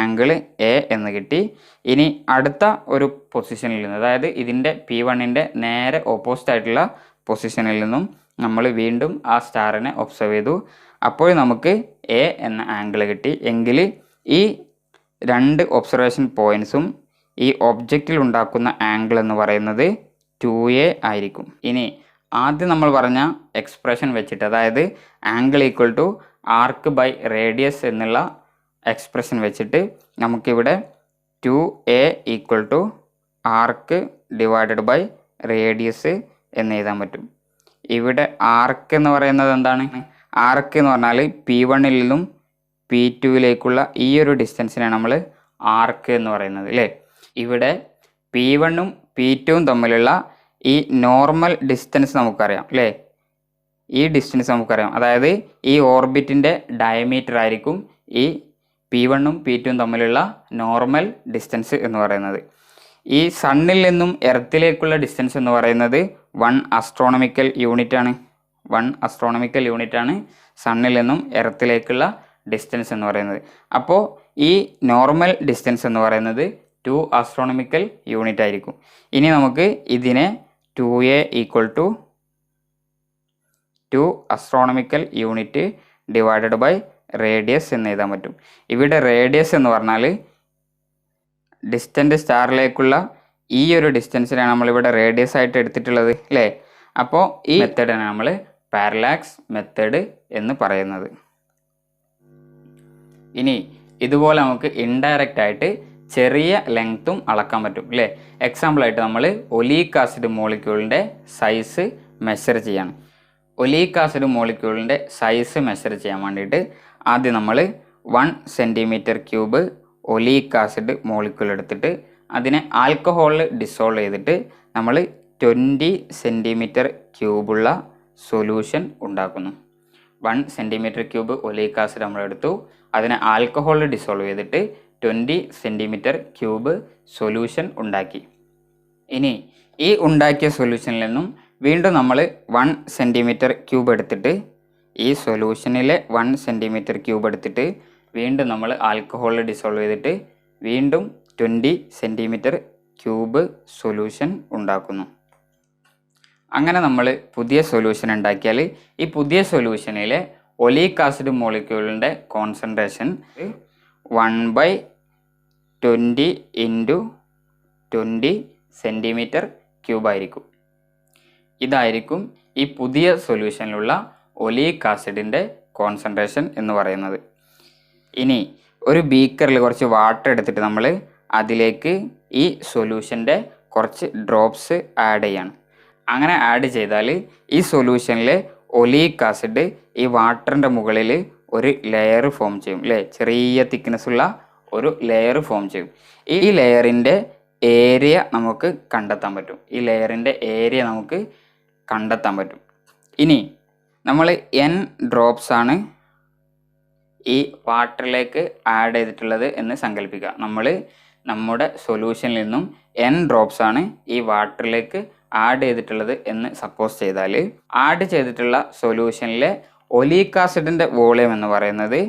ആംഗിൾ A എന്ന് കിട്ടി. ഇനി അടുത്ത ഒരു പൊസിഷനിൽ നിന്ന്, അതായത് ഇതിൻ്റെ P1ൻ്റെ നേരെ ഓപ്പോസിറ്റ് ആയിട്ടുള്ള പൊസിഷനിൽ നിന്നും നമ്മൾ വീണ്ടും ആ സ്റ്റാറിനെ ഒബ്സർവ് ചെയ്തു, അപ്പോൾ നമുക്ക് A എന്ന ആംഗിൾ കിട്ടി. എങ്കിൽ ഈ രണ്ട് ഒബ്സർവേഷൻ പോയിൻറ്റ്സും ഈ ഒബ്ജക്റ്റിൽ ഉണ്ടാക്കുന്ന ആംഗിൾ എന്ന് പറയുന്നത് 2A ആയിരിക്കും. ഇനി ആദ്യം നമ്മൾ പറഞ്ഞ എക്സ്പ്രഷൻ വെച്ചിട്ട്, അതായത് angle equal to arc by radius എന്നുള്ള എക്സ്പ്രഷൻ വെച്ചിട്ട് നമുക്കിവിടെ 2A equal to arc divided by radius എന്ന് എഴുതാൻ പറ്റും. ഇവിടെ ആർക്ക് എന്ന് പറയുന്നത് എന്താണ്? ആർക്ക് എന്ന് പറഞ്ഞാൽ P1ൽ നിന്നും P2ലേക്കുള്ള ഈ ഒരു ഡിസ്റ്റൻസിനാണ് നമ്മൾ ആർക്ക് എന്ന് പറയുന്നത് അല്ലേ. ഇവിടെ P1ഉം P2ഉം തമ്മിലുള്ള ഈ നോർമൽ ഡിസ്റ്റൻസ് നമുക്കറിയാം അല്ലേ. ഈ ഡിസ്റ്റൻസ് നമുക്കറിയാം, അതായത് ഈ ഓർബിറ്റിൻ്റെ ഡയമീറ്റർ ആയിരിക്കും ഈ P1ഉം P2ഉം തമ്മിലുള്ള നോർമൽ ഡിസ്റ്റൻസ് എന്ന് പറയുന്നത്. ഈ സണ്ണിൽ നിന്നും എർത്തിലേക്കുള്ള ഡിസ്റ്റൻസ് എന്ന് പറയുന്നത് 1 ആസ്ട്രോണമിക്കൽ യൂണിറ്റ് ആണ്. 1 ആസ്ട്രോണമിക്കൽ യൂണിറ്റ് ആണ് സണ്ണിൽ നിന്നും എർത്തിലേക്കുള്ള ഡിസ്റ്റൻസ് എന്ന് പറയുന്നത്. അപ്പോൾ ഈ നോർമൽ ഡിസ്റ്റൻസ് എന്ന് പറയുന്നത് 2 ആസ്ട്രോണമിക്കൽ യൂണിറ്റ് ആയിരിക്കും. ഇനി നമുക്ക് ഇതിനെ 2A equal to 2 astronomical unit divided by radius എന്ന് എഴുതാൻ പറ്റും. ഇവിടെ റേഡിയസ് എന്ന് പറഞ്ഞാൽ ഡിസ്റ്റൻറ്റ് സ്റ്റാറിലേക്കുള്ള ഈ ഒരു ഡിസ്റ്റൻസിനാണ് നമ്മളിവിടെ റേഡിയസ് ആയിട്ട് എടുത്തിട്ടുള്ളത് അല്ലേ. അപ്പോൾ ഈ മെത്തേഡാണ് നമ്മൾ പാരലാക്സ് മെത്തേഡ് എന്ന് പറയുന്നത്. ഇനി ഇതുപോലെ നമുക്ക് ഇൻഡയറക്റ്റ് ആയിട്ട് ചെറിയ ലെങ്ത്തും അളക്കാൻ പറ്റും അല്ലേ. എക്സാമ്പിളായിട്ട് നമ്മൾ ഒലീക് ആസിഡ് മോളിക്യൂളിൻ്റെ സൈസ് മെഷർ ചെയ്യാണ്. ഒലീക് ആസിഡ് മോളിക്യൂളിൻ്റെ സൈസ് മെഷർ ചെയ്യാൻ വേണ്ടിയിട്ട് ആദ്യം നമ്മൾ 1 centimetre cube oleic acid molecule എടുത്തിട്ട് അതിനെ ആൽക്കഹോളിൽ ഡിസോൾവ് ചെയ്തിട്ട് നമ്മൾ 20 സെൻറ്റിമീറ്റർ ക്യൂബുള്ള സൊല്യൂഷൻ ഉണ്ടാക്കുന്നു. 1 സെൻറ്റിമീറ്റർ ക്യൂബ് ഒലീക് ആസിഡ് നമ്മളെടുത്തു, അതിനെ ആൽക്കഹോളിൽ ഡിസോൾവ് ചെയ്തിട്ട് 20 സെൻറ്റിമീറ്റർ ക്യൂബ് സൊല്യൂഷൻ ഉണ്ടാക്കി. ഇനി ഈ ഉണ്ടാക്കിയ സൊല്യൂഷനിൽ നിന്നും വീണ്ടും നമ്മൾ 1 സെൻറ്റിമീറ്റർ ക്യൂബ് എടുത്തിട്ട് ഈ സൊല്യൂഷനിലെ 1 സെൻറ്റിമീറ്റർ ക്യൂബ് എടുത്തിട്ട് വീണ്ടും നമ്മൾ ആൽക്കഹോളിൽ ഡിസോൾവ് ചെയ്തിട്ട് വീണ്ടും 20 സെൻറ്റിമീറ്റർ ക്യൂബ് സൊല്യൂഷൻ ഉണ്ടാക്കുന്നു. അങ്ങനെ നമ്മൾ പുതിയ സൊല്യൂഷൻ ഉണ്ടാക്കിയാൽ ഈ പുതിയ സൊല്യൂഷനിലെ ഒലീക് ആസിഡ് മോളിക്യൂളിൻ്റെ കോൺസെൻട്രേഷൻ 1/20 × 20 സെൻറ്റിമീറ്റർ ക്യൂബ് ആയിരിക്കും. ഇതായിരിക്കും ഈ പുതിയ സൊല്യൂഷനിലുള്ള ഒലീക് ആസിഡിൻ്റെ കോൺസെൻട്രേഷൻ എന്ന് പറയുന്നത്. ഇനി ഒരു ബീക്കറിൽ കുറച്ച് വാട്ടർ എടുത്തിട്ട് നമ്മൾ അതിലേക്ക് ഈ സൊല്യൂഷൻ്റെ കുറച്ച് ഡ്രോപ്സ് ആഡ് ചെയ്യാണ്. അങ്ങനെ ആഡ് ചെയ്താൽ ഈ സൊല്യൂഷനിലെ ഒലീക് ആസിഡ് ഈ വാട്ടറിൻ്റെ മുകളിൽ ഒരു ലെയർ ഫോം ചെയ്യും അല്ലേ, ചെറിയ തിക്നെസ് ഉള്ള ഒരു ലെയർ ഫോം ചെയ്യും. ഈ ലെയറിൻ്റെ ഏരിയ നമുക്ക് കണ്ടെത്താൻ പറ്റും. ഈ ലെയറിൻ്റെ ഏരിയ നമുക്ക് കണ്ടെത്താൻ പറ്റും. ഇനി നമ്മൾ n ഡ്രോപ്സ് ആണ് ഈ വാട്ടറിലേക്ക് ആഡ് ചെയ്തിട്ടുള്ളത് എന്ന് സങ്കല്പിക്കുക. നമ്മൾ നമ്മുടെ സൊല്യൂഷനിൽ നിന്നും n ഡ്രോപ്സ് ആണ് ഈ വാട്ടറിലേക്ക് ആഡ് ചെയ്തിട്ടുള്ളത് എന്ന് സപ്പോസ് ചെയ്താൽ, ആഡ് ചെയ്തിട്ടുള്ള സൊല്യൂഷനിലെ ഒലീക് ആസിഡിൻ്റെ വോളിയം എന്ന് പറയുന്നത്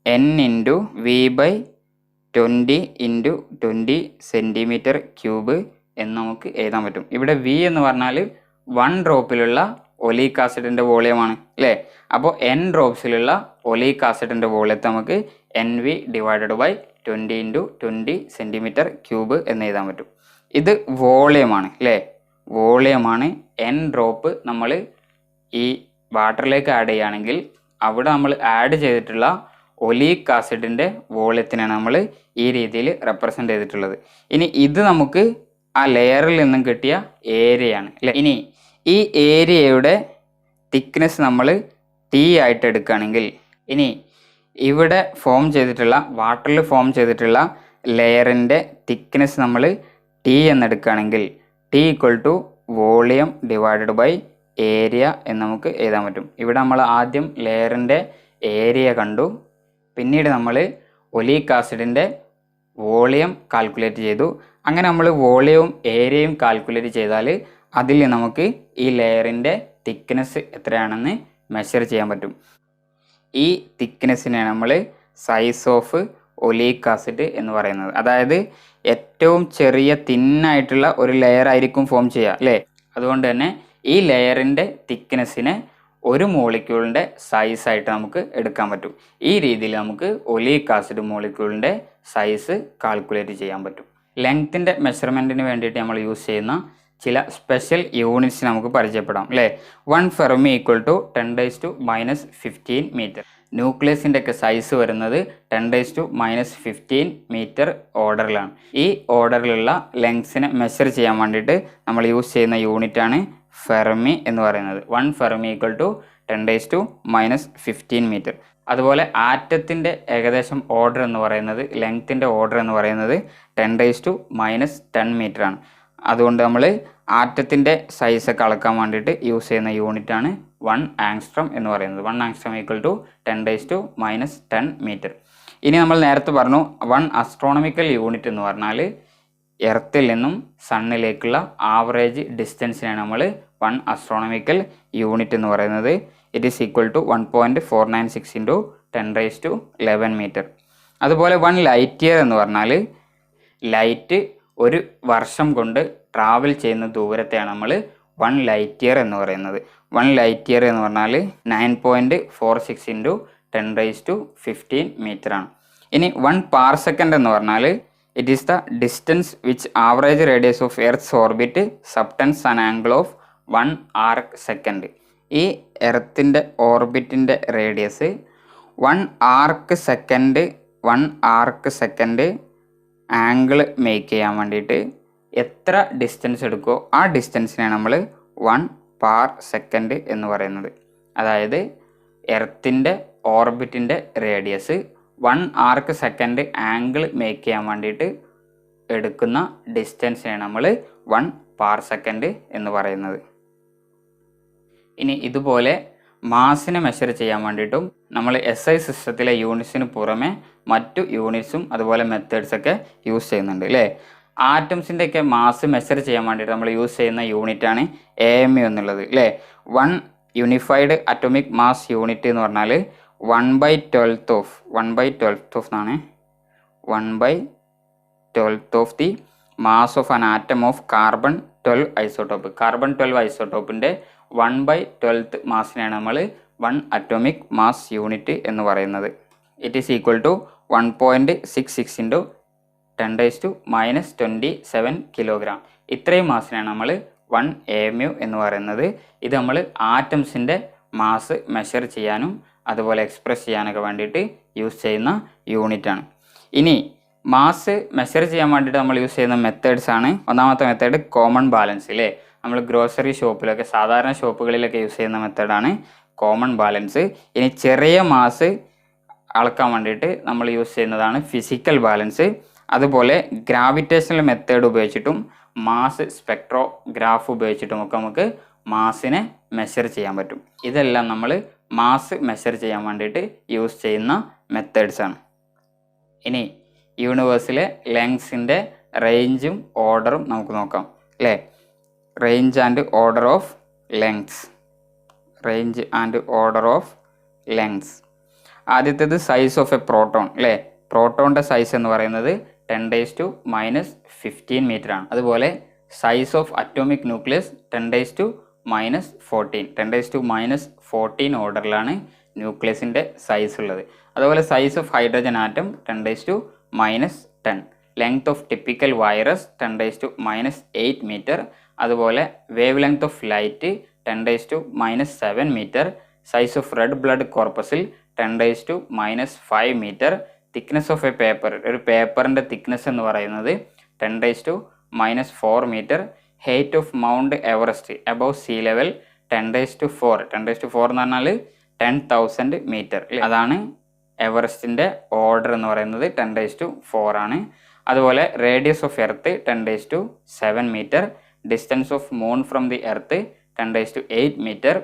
n × v/20 × 20 cm³ എന്ന് നമുക്ക് എഴുതാൻ പറ്റും. ഇവിടെ v എന്ന് പറഞ്ഞാൽ 1 ഡ്രോപ്പിലുള്ള ഒലീക് ആസിഡിൻ്റെ വോളിയമാണ് അല്ലേ. അപ്പോൾ n ഡ്രോപ്സിലുള്ള ഒലീക് ആസിഡിൻ്റെ വോളിയത്തെ നമുക്ക് NV/20 × 20 cm³ എന്ന് എഴുതാൻ പറ്റും. ഇത് വോളിയമാണ് അല്ലേ, വോളിയമാണ്. n ഡ്രോപ്പ് നമ്മൾ ഈ വാട്ടറിലേക്ക് ആഡ് ചെയ്യുകയാണെങ്കിൽ അവിടെ നമ്മൾ ആഡ് ചെയ്തിട്ടുള്ള ഒലീക് ആസിഡിൻ്റെ വോളിയത്തിനാണ് നമ്മൾ ഈ രീതിയിൽ റെപ്രസെൻ്റ് ചെയ്തിട്ടുള്ളത്. ഇനി ഇത് നമുക്ക് ആ ലെയറിൽ നിന്നും കിട്ടിയ ഏരിയയാണ് അല്ലേ. ഇനി ഈ ഏരിയയുടെ തിക്നെസ് നമ്മൾ T ആയിട്ട് എടുക്കുകയാണെങ്കിൽ, ഇനി ഇവിടെ ഫോം ചെയ്തിട്ടുള്ള വാട്ടറിൽ ഫോം ചെയ്തിട്ടുള്ള ലെയറിൻ്റെ തിക്നെസ് നമ്മൾ T എന്നെടുക്കുകയാണെങ്കിൽ T = വോളിയം / ഏരിയ എന്ന് നമുക്ക് എഴുതാൻ പറ്റും. ഇവിടെ നമ്മൾ ആദ്യം ലെയറിൻ്റെ ഏരിയ കണ്ടു, പിന്നീട് നമ്മൾ ഒലീക് ആസിഡിൻ്റെ വോളിയം കാൽക്കുലേറ്റ് ചെയ്തു. അങ്ങനെ നമ്മൾ വോളിയവും ഏരിയയും കാൽക്കുലേറ്റ് ചെയ്താൽ അതിൽ നമുക്ക് ഈ ലെയറിൻ്റെ തിക്നെസ് എത്രയാണെന്ന് മെഷർ ചെയ്യാൻ പറ്റും. ഈ തിക്നെസ്സിനെ നമ്മൾ സൈസ് ഓഫ് ഒലീക് ആസിഡ് എന്ന് പറയുന്നത്. അതായത് ഏറ്റവും ചെറിയ തിന്നായിട്ടുള്ള ഒരു ലെയർ ആയിരിക്കും ഫോം ചെയ്യുക അല്ലേ. അതുകൊണ്ട് തന്നെ ഈ ലെയറിൻ്റെ തിക്നെസ്സിനെ ഒരു മോളിക്യൂളിൻ്റെ സൈസായിട്ട് നമുക്ക് എടുക്കാൻ പറ്റും. ഈ രീതിയിൽ നമുക്ക് ഒലീക് ആസിഡ് മോളിക്യൂളിൻ്റെ സൈസ് കാൽക്കുലേറ്റ് ചെയ്യാൻ പറ്റും. ലെങ്ത്തിൻ്റെ മെഷർമെൻറ്റിന് വേണ്ടിയിട്ട് നമ്മൾ യൂസ് ചെയ്യുന്ന ചില സ്പെഷ്യൽ യൂണിറ്റ്സ് നമുക്ക് പരിചയപ്പെടാം അല്ലേ. 1 ഫെർമി = 10⁻⁻15 മീറ്റർ. ന്യൂക്ലിയസിൻ്റെ ഒക്കെ സൈസ് വരുന്നത് 10⁻⁻15 മീറ്റർ ഓർഡറിലാണ്. ഈ ഓർഡറിലുള്ള ലെങ്സിനെ മെഷർ ചെയ്യാൻ വേണ്ടിയിട്ട് നമ്മൾ യൂസ് ചെയ്യുന്ന യൂണിറ്റാണ് ഫെർമി എന്ന് പറയുന്നത്. 1 ഫെർമി = 10⁻⁻15 മീറ്റർ. അതുപോലെ ആറ്റത്തിൻ്റെ ഏകദേശം ഓർഡർ എന്ന് പറയുന്നത്, ലെങ്ത്തിൻ്റെ ഓർഡർ എന്ന് പറയുന്നത് 10⁻10 മീറ്ററാണ്. അതുകൊണ്ട് നമ്മൾ ആറ്റത്തിൻ്റെ സൈസൊക്കെ അളക്കാൻ വേണ്ടിയിട്ട് യൂസ് ചെയ്യുന്ന യൂണിറ്റാണ് 1 ആങ്സ്ട്രോം എന്ന് പറയുന്നത്. 1 ആങ്സ്ട്രോം = 10⁻10 മീറ്റർ. ഇനി നമ്മൾ നേരത്തെ പറഞ്ഞു 1 അസ്ട്രോണമിക്കൽ യൂണിറ്റ് എന്ന് പറഞ്ഞാൽ എർത്തിൽ നിന്നും സണ്ണിലേക്കുള്ള ആവറേജ് ഡിസ്റ്റൻസിനാണ് നമ്മൾ 1 അസ്ട്രോണമിക്കൽ യൂണിറ്റ് എന്ന് പറയുന്നത്. It is equal to 1.496 × 10⁻11 metre. അതുപോലെ 1 ലൈറ്റ് ഇയർ എന്ന് പറഞ്ഞാൽ ലൈറ്റ് ഒരു വർഷം കൊണ്ട് ട്രാവൽ ചെയ്യുന്ന ദൂരത്തെയാണ് നമ്മൾ 1 ലൈറ്റ് ഇയർ എന്ന് പറയുന്നത്. 1 ലൈറ്റ് ഇയർ എന്ന് പറഞ്ഞാൽ 9.46 × 10⁻15 മീറ്ററാണ്. ഇനി 1 പാർസെക്കൻഡ് എന്ന് പറഞ്ഞാൽ it is the distance which average radius of earth's orbit subtends an angle of 1 arc second. ഈ എർത്തിൻ്റെ ഓർബിറ്റിൻ്റെ radius 1 arc second angle make ചെയ്യാൻ വേണ്ടിയിട്ട് എത്ര ഡിസ്റ്റൻസ് എടുക്കുമോ ആ ഡിസ്റ്റൻസിനാണ് നമ്മൾ 1 പാർ സെക്കൻഡ് എന്ന് പറയുന്നത്. അതായത് എർത്തിൻ്റെ ഓർബിറ്റിൻ്റെ radius 1 arc second angle make ചെയ്യാൻ വേണ്ടിയിട്ട് എടുക്കുന്ന ഡിസ്റ്റൻസിനാണ് നമ്മൾ 1 പാർ സെക്കൻഡ് എന്ന് പറയുന്നത്. ഇനി ഇതുപോലെ മാസിനെ മെഷർ ചെയ്യാൻ വേണ്ടിയിട്ടും നമ്മൾ SI സിസ്റ്റത്തിലെ യൂണിറ്റ്സിന് പുറമെ മറ്റു യൂണിറ്റ്സും അതുപോലെ മെത്തേഡ്സൊക്കെ യൂസ് ചെയ്യുന്നുണ്ട് അല്ലേ. ആറ്റംസിൻ്റെയൊക്കെ മാസ് മെഷർ ചെയ്യാൻ വേണ്ടിയിട്ട് നമ്മൾ യൂസ് ചെയ്യുന്ന യൂണിറ്റാണ് AMU എന്നുള്ളത് അല്ലേ. 1 യൂണിഫൈഡ് അറ്റോമിക് മാസ് യൂണിറ്റ് എന്ന് പറഞ്ഞാൽ 1/12 എന്നാണ്. 1/12 of the mass of an atom of carbon 12 isotope. Carbon 12 ഐസോട്ടോപ്പിൻ്റെ 1/12 മാസിനെയാണ് നമ്മൾ 1 അറ്റോമിക് മാസ് യൂണിറ്റ് എന്ന് പറയുന്നത്. It is equal to 1.66 × 10⁻27 kilogram. ഇത്രയും മാസിനാണ് നമ്മൾ 1 AMU എന്ന് പറയുന്നത്. ഇത് നമ്മൾ ആറ്റംസിൻ്റെ മാസ് മെഷർ ചെയ്യാനും അതുപോലെ എക്സ്പ്രസ് ചെയ്യാനൊക്കെ വേണ്ടിയിട്ട് യൂസ് ചെയ്യുന്ന യൂണിറ്റാണ്. ഇനി മാസ് മെഷർ ചെയ്യാൻ വേണ്ടിയിട്ട് നമ്മൾ യൂസ് ചെയ്യുന്ന മെത്തേഡ്സ് ആണ്. ഒന്നാമത്തെ മെത്തേഡ് കോമൺ ബാലൻസ് അല്ലേ, നമ്മൾ ഗ്രോസറി ഷോപ്പിലൊക്കെ സാധാരണ ഷോപ്പുകളിലൊക്കെ യൂസ് ചെയ്യുന്ന മെത്തേഡാണ് കോമൺ ബാലൻസ്. ഇനി ചെറിയ മാസ് അളക്കാൻ വേണ്ടിയിട്ട് നമ്മൾ യൂസ് ചെയ്യുന്നതാണ് ഫിസിക്കൽ ബാലൻസ്. അതുപോലെ ഗ്രാവിറ്റേഷണൽ മെത്തേഡ് ഉപയോഗിച്ചിട്ടും മാസ് സ്പെക്ട്രോഗ്രാഫ് ഉപയോഗിച്ചിട്ടും ഒക്കെ നമുക്ക് മാസിനെ മെഷർ ചെയ്യാൻ പറ്റും. ഇതെല്ലാം നമ്മൾ മാസ് മെഷർ ചെയ്യാൻ വേണ്ടിയിട്ട് യൂസ് ചെയ്യുന്ന മെത്തേഡ്സ് ആണ്. ഇനി യൂണിവേഴ്സിലെ ലെങ്സിൻ്റെ റേഞ്ചും ഓർഡറും നമുക്ക് നോക്കാം അല്ലേ. Range and order of lengths, range and order of lengths. ആദ്യത്തേത് സൈസ് ഓഫ് എ പ്രോട്ടോൺ അല്ലേ. പ്രോട്ടോണിൻ്റെ സൈസ് എന്ന് പറയുന്നത് 10⁻⁻15 മീറ്റർ ആണ്. അതുപോലെ സൈസ് ഓഫ് അറ്റോമിക് ന്യൂക്ലിയസ് 10⁻⁻14, 10⁻⁻14 ഓർഡറിലാണ് ന്യൂക്ലിയസിൻ്റെ സൈസ് ഉള്ളത്. അതുപോലെ size of hydrogen atom 10⁻10, length of typical virus 10⁻8 metre. അതുപോലെ wave length of light 10⁻7 metre. Size of red blood corpuscle 10⁻5 metre. Thickness of a paper, ഒരു പേപ്പറിൻ്റെ തിക്നെസ് എന്ന് പറയുന്നത് 10⁻4 metre. Height of mount Everest above sea level 10⁻4, 10⁻4 എന്ന് പറഞ്ഞാൽ 10,000 metre. അതാണ് എവറസ്റ്റിൻ്റെ order എന്ന് പറയുന്നത് 10⁻4 ആണ്. അതുപോലെ radius of earth 10⁻7 metre. Distance of moon from the earth 10⁻8 metre.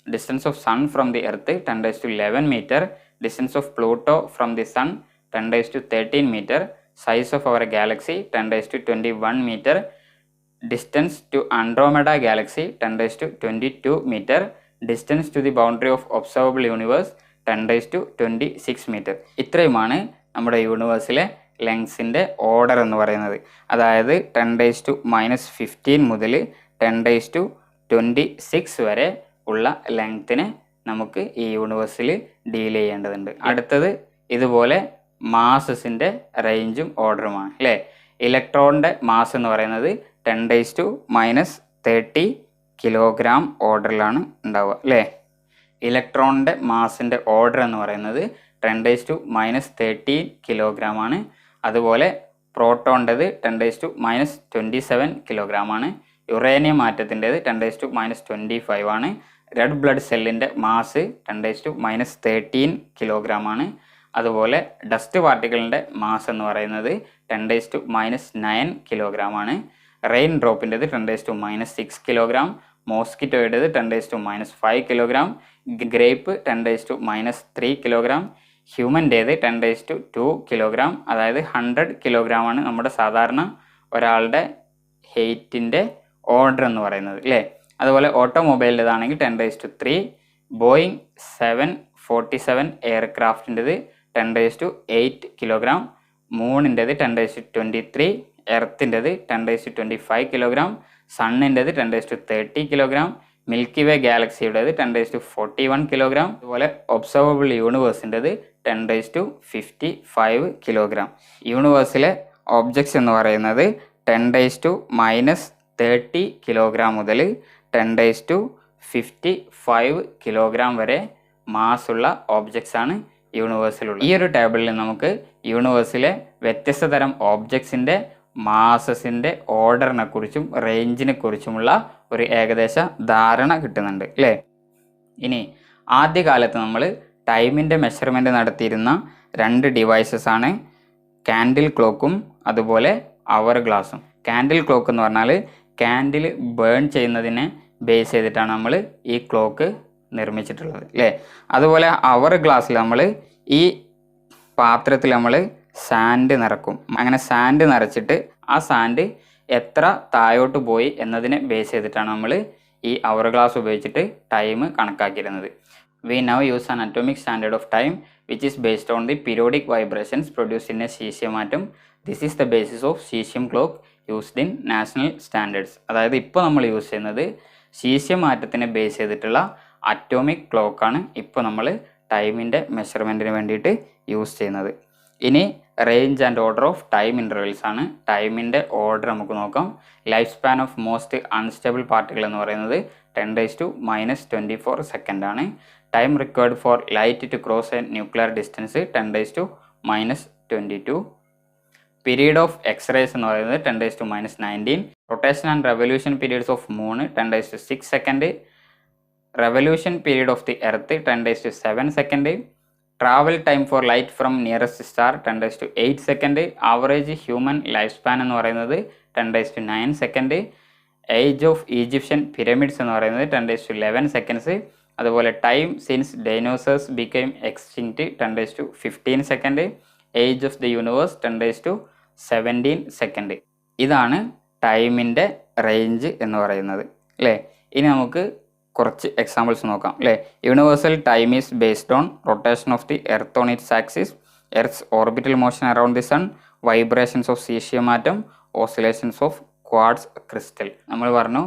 Distance of sun from the earth 10⁻11 metre. Distance of Pluto from the sun 10⁻13 metre. Size of our galaxy 10⁻21 metre. Distance to Andromeda galaxy 10⁻22 metre. Distance to the boundary of observable universe 10⁻26 metre. ഇത്രയുമാണ് നമ്മുടെ യൂണിവേഴ്സിലെ ലെങ്സിൻ്റെ order എന്ന് പറയുന്നത്. അതായത് 10⁻⁻15 മുതൽ 10⁻26 വരെ ഉള്ള ലെങ്ത്തിനെ നമുക്ക് ഈ യൂണിവേഴ്സിൽ ഡീൽ ചെയ്യേണ്ടതുണ്ട്. അടുത്തത് ഇതുപോലെ മാസസിൻ്റെ റേഞ്ചും ഓർഡറുമാണ് അല്ലേ. ഇലക്ട്രോണിൻ്റെ മാസ് എന്ന് പറയുന്നത് 10⁻30 കിലോഗ്രാം ഓർഡറിലാണ് ഉണ്ടാവുക അല്ലേ. ഇലക്ട്രോണിൻ്റെ മാസിൻ്റെ ഓർഡർ എന്ന് പറയുന്നത് 10⁻30 കിലോഗ്രാം ആണ്. അതുപോലെ പ്രോട്ടോണിൻ്റെത് 10⁻27 കിലോഗ്രാം ആണ്. യുറേനിയം ആറ്റത്തിൻ്റെത് 10⁻25 ആണ്. റെഡ് ബ്ലഡ് സെല്ലിൻ്റെ മാസ് 10⁻13 കിലോഗ്രാം ആണ്. അതുപോലെ ഡസ്റ്റ് പാർട്ടിക്കിളിൻ്റെ മാസ് എന്ന് പറയുന്നത് 10⁻9 കിലോഗ്രാം ആണ്. റെയിൻ ഡ്രോപ്പിൻ്റെത് 10⁻6 കിലോഗ്രാം. മോസ്കിറ്റോയുടേത് 10⁻5 കിലോഗ്രാം. Grape 10⁻3 kilogram. ഹ്യൂമൻ്റേത് 10⁻2 കിലോഗ്രാം. അതായത് 100 കിലോഗ്രാം ആണ് നമ്മുടെ സാധാരണ ഒരാളുടെ ഹെയ്റ്റിൻ്റെ ഓർഡർ എന്ന് പറയുന്നത് അല്ലേ. അതുപോലെ ഓട്ടോമൊബൈലിൻ്റെതാണെങ്കിൽ 10⁻3. ബോയിങ് 747 എയർക്രാഫ്റ്റിൻ്റെത് 10⁻8 കിലോഗ്രാം. മൂണിൻ്റെത് 10⁻23. എർത്തിൻ്റെത് 10⁻25 കിലോഗ്രാം. സണ്ണിൻ്റെത് 10⁻30 കിലോഗ്രാം. മിൽക്കി വേ ഗാലക്സിയുടേത് 10⁻41 കിലോഗ്രാം. അതുപോലെ ഒബ്സർവബിൾ യൂണിവേഴ്സിൻ്റെത് 10⁻55 കിലോഗ്രാം. യൂണിവേഴ്സിലെ ഒബ്ജക്ട്സ് എന്ന് പറയുന്നത് 10⁻30 കിലോഗ്രാം മുതൽ 10⁻55 കിലോഗ്രാം വരെ മാസുള്ള ഒബ്ജക്ട്സ് ആണ് യൂണിവേഴ്സിലുള്ളത്. ഈ ഒരു ടേബിളിൽ നമുക്ക് യൂണിവേഴ്സിലെ വ്യത്യസ്ത തരം ഒബ്ജക്ട്സിൻ്റെ മാസസിൻ്റെ ഓർഡറിനെ കുറിച്ചും റേഞ്ചിനെ കുറിച്ചുമുള്ള ഒരു ഏകദേശ ധാരണ കിട്ടുന്നുണ്ട് അല്ലേ. ഇനി ആദ്യകാലത്ത് നമ്മൾ ടൈമിൻ്റെ മെഷർമെൻറ്റ് നടത്തിയിരുന്ന 2 ഡിവൈസസ് ആണ് കാൻഡിൽ ക്ലോക്കും അതുപോലെ അവർ ഗ്ലാസും. കാൻഡിൽ ക്ലോക്ക് എന്ന് പറഞ്ഞാൽ കാൻഡിൽ ബേൺ ചെയ്യുന്നതിനെ ബേസ് ചെയ്തിട്ടാണ് നമ്മൾ ഈ ക്ലോക്ക് നിർമ്മിച്ചിട്ടുള്ളത് അല്ലേ. അതുപോലെ അവർ ഗ്ലാസ്സിൽ നമ്മൾ ഈ പാത്രത്തിൽ നമ്മൾ സാൻഡ് നിറക്കും. അങ്ങനെ സാൻഡ് നിറച്ചിട്ട് ആ സാൻഡ് എത്ര താഴോട്ട് പോയി എന്നതിനെ ബേസ് ചെയ്തിട്ടാണ് നമ്മൾ ഈ അവർ ഗ്ലാസ് ഉപയോഗിച്ചിട്ട് ടൈം കണക്കാക്കിയിരുന്നത്. We now use an atomic standard of time which is based on the periodic vibrations produced in a caesium atom. This is the basis of caesium clock used in national standards. അതായത് ഇപ്പോൾ നമ്മൾ use ചെയ്യുന്നത് caesium ആറ്റത്തിനെ base ചെയ്തിട്ടുള്ള atomic ക്ലോക്കാണ് ഇപ്പോൾ നമ്മൾ ടൈമിൻ്റെ മെഷർമെൻറ്റിന് വേണ്ടിയിട്ട് യൂസ് ചെയ്യുന്നത്. ഇനി range and order of time intervals ആണ്. ടൈമിൻ്റെ ഓർഡർ നമുക്ക് നോക്കാം. Life span of most unstable particle എന്ന് പറയുന്നത് 10⁻⁻24 സെക്കൻഡ് ആണ്. Time required for light to cross a nuclear distance 10⁻22. Period of x-rays എന്ന് പറയുന്നത് 10⁻19. Rotation and revolution periods of moon 10�6 second. Revolution period of the earth 10�7 second. Travel time for light from nearest star 10�8 second. Average human life span എന്ന് പറയുന്നത് 10�9 second. Age of Egyptian pyramids എന്ന് പറയുന്നത് 10�11 seconds. അതുപോലെ time since dinosaurs became extinct 10�15 second. Age of the universe 10�17 second. ഇതാണ് ടൈമിൻ്റെ range എന്ന് പറയുന്നത് അല്ലേ. ഇനി നമുക്ക് കുറച്ച് എക്സാമ്പിൾസ് നോക്കാം അല്ലേ. Universal time is based on rotation of the earth on its axis, earth's orbital motion around the sun, vibrations of caesium atom, oscillations of quartz crystal. നമ്മൾ പറഞ്ഞു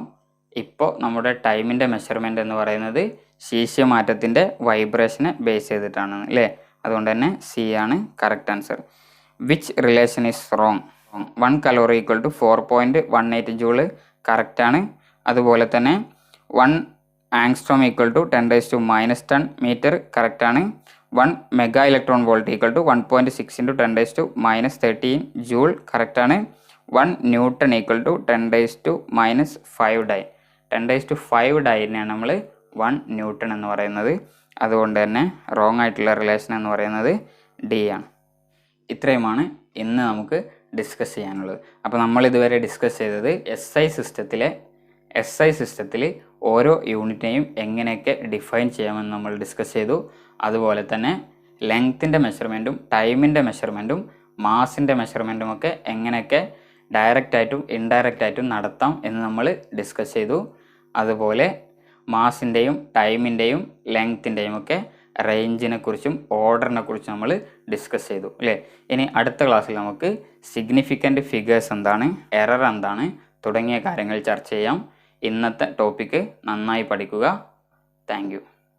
ഇപ്പോൾ നമ്മുടെ ടൈമിൻ്റെ മെഷർമെൻ്റ് എന്ന് പറയുന്നത് സീഷ്യം ആറ്റത്തിൻ്റെ വൈബ്രേഷനെ ബേസ് ചെയ്തിട്ടാണ് അല്ലേ. അതുകൊണ്ട് തന്നെ സി ആണ് correct answer. Which relation is wrong? 1 calorie equal to 4.18 joule കറക്റ്റാണ്. അതുപോലെ തന്നെ 1 ആങ്സ്ട്രോം ഈക്വൽ ടു 10⁻⁻10 മീറ്റർ കറക്റ്റാണ്. 1 mega electron volt equal to 1.6 × 10⁻13 joule കറക്റ്റാണ്. 1 ന്യൂട്ടൺ ഈക്വൽ ടു 10⁻5 ഡൈൻ. 10�5 ഡൈനെയാണ് നമ്മൾ 1 ന്യൂട്ടൺ എന്ന് പറയുന്നത്. അതുകൊണ്ട് തന്നെ റോങ് ആയിട്ടുള്ള റിലേഷൻ എന്ന് പറയുന്നത് ഡി ആണ്. ഇത്രയുമാണ് ഇന്ന് നമുക്ക് ഡിസ്കസ് ചെയ്യാനുള്ളത്. അപ്പോൾ നമ്മൾ ഇതുവരെ ഡിസ്കസ് ചെയ്തത് എസ് ഐ സിസ്റ്റത്തിൽ ഓരോ യൂണിറ്റിനെയും എങ്ങനെയൊക്കെ ഡിഫൈൻ ചെയ്യാമെന്ന് നമ്മൾ ഡിസ്കസ് ചെയ്തു. അതുപോലെ തന്നെ ലെങ്ത്തിൻ്റെ മെഷർമെൻറ്റും ടൈമിൻ്റെ മെഷർമെൻറ്റും മാസിൻ്റെ മെഷർമെൻറ്റും ഒക്കെ എങ്ങനെയൊക്കെ ഡയറക്റ്റായിട്ടും ഇൻഡയറക്റ്റായിട്ടും നടത്താം എന്ന് നമ്മൾ ഡിസ്കസ് ചെയ്തു. അതുപോലെ മാസിൻ്റെയും ടൈമിൻ്റെയും ലെങ്ത്തിൻ്റെയും ഒക്കെ റേഞ്ചിനെ കുറിച്ചും ഓർഡറിനെ കുറിച്ചും നമ്മൾ ഡിസ്കസ് ചെയ്തു അല്ലേ. ഇനി അടുത്ത ക്ലാസ്സിൽ നമുക്ക് സിഗ്നിഫിക്കൻ്റ് ഫിഗേഴ്സ് എന്താണ്, എറർ എന്താണ് തുടങ്ങിയ കാര്യങ്ങൾ ചർച്ച ചെയ്യാം. ഇന്നത്തെ ടോപ്പിക്ക് നന്നായി പഠിക്കുക. Thank you.